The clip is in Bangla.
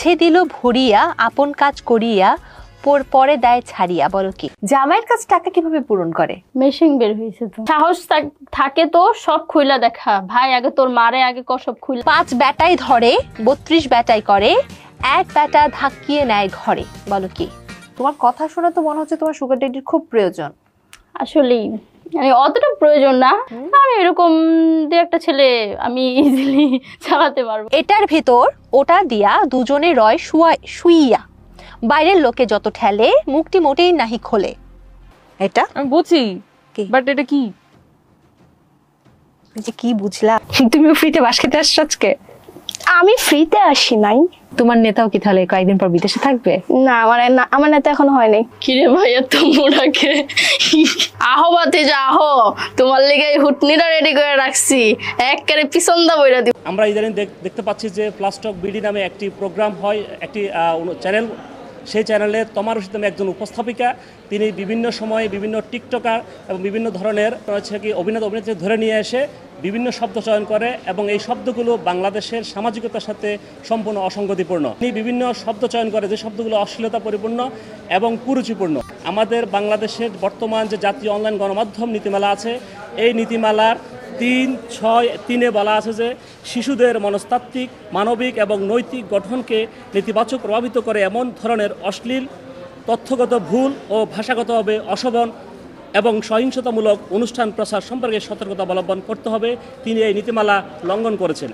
ছে দিল ভরিয়া আপন কাজ করিয়া পরে দেয় ছাড়িয়া। বলো কি? জামাইয়ের কাছে টাকা কিভাবে পূরণ করে? মেশিন বের হয়েছে তো। সাহস থাকে তো সব খুইলা দেখা ভাই, আগে তোর মারে আগে সব খুইলা। 5 ব্যাটাই ধরে 32 ব্যাটাই করে, এক ব্যাটা ধাক্কিয়ে নেয় ঘরে। বলো কি? তোমার কথা শুনে তো মনে হচ্ছে তোমার সুগার ড্যাডির খুব প্রয়োজন। আসলেই মানে অতটা প্রয়োজন না, আমি এরকম দু একটা ছেলে আমি ইজিলি চালাতে পারবো। এটার ভেতর ওটা দিয়া দুজনে রয় শুইয়া, বাইরের লোকে যত ঠেলে মুখটি মোটেই নাহি খোলে। এটা আমি বুঝি, কি? বাট এটা কি? যে কি বুঝলা? তুমি ফ্রিতে বাস খেতে আসছো আজকে? আমি ফ্রিতে আসি নাই। তোমার নেতাও কি তাহলে কয়েকদিন পর বিদেশে থাকবে? না আমার নেতা এখন হয় নাই। কিরে ভাইয়া তোমরাকে আহো বাতে যা আহো, তোমার লেগে হুটনিটা রেডি করে রাখছি, একবারে পিছন দা বইরা দিব। আমরা ইদানিং দেখতে পাচ্ছি যে প্লাস টক বিডি নামে একটি প্রোগ্রাম হয়, একটি চ্যানেল। সেই চ্যানেলে তমারুষি নামে একজন উপস্থাপিকা, তিনি বিভিন্ন সময়ে বিভিন্ন টিকটকার এবং বিভিন্ন ধরনের হচ্ছে কি অভিনেত্রী ধরে নিয়ে এসে বিভিন্ন শব্দ চয়ন করে এবং এই শব্দগুলো বাংলাদেশের সামাজিকতার সাথে সম্পূর্ণ অসঙ্গতিপূর্ণ। তিনি বিভিন্ন শব্দ চয়ন করে যে শব্দগুলো অশ্লীলতা পরিপূর্ণ এবং কুরুচিপূর্ণ। আমাদের বাংলাদেশের বর্তমান যে জাতীয় অনলাইন গণমাধ্যম নীতিমালা আছে, এই নীতিমালার 3.6.3 বলা আছে যে শিশুদের মনস্তাত্ত্বিক, মানবিক এবং নৈতিক গঠনকে নেতিবাচক প্রভাবিত করে এমন ধরনের অশ্লীল, তথ্যগত ভুল ও ভাষাগতভাবে অশোভন এবং সহিংসতামূলক অনুষ্ঠান প্রচার সম্পর্কে সতর্কতা অবলম্বন করতে হবে। তিনি এই নীতিমালা লঙ্ঘন করেছেন।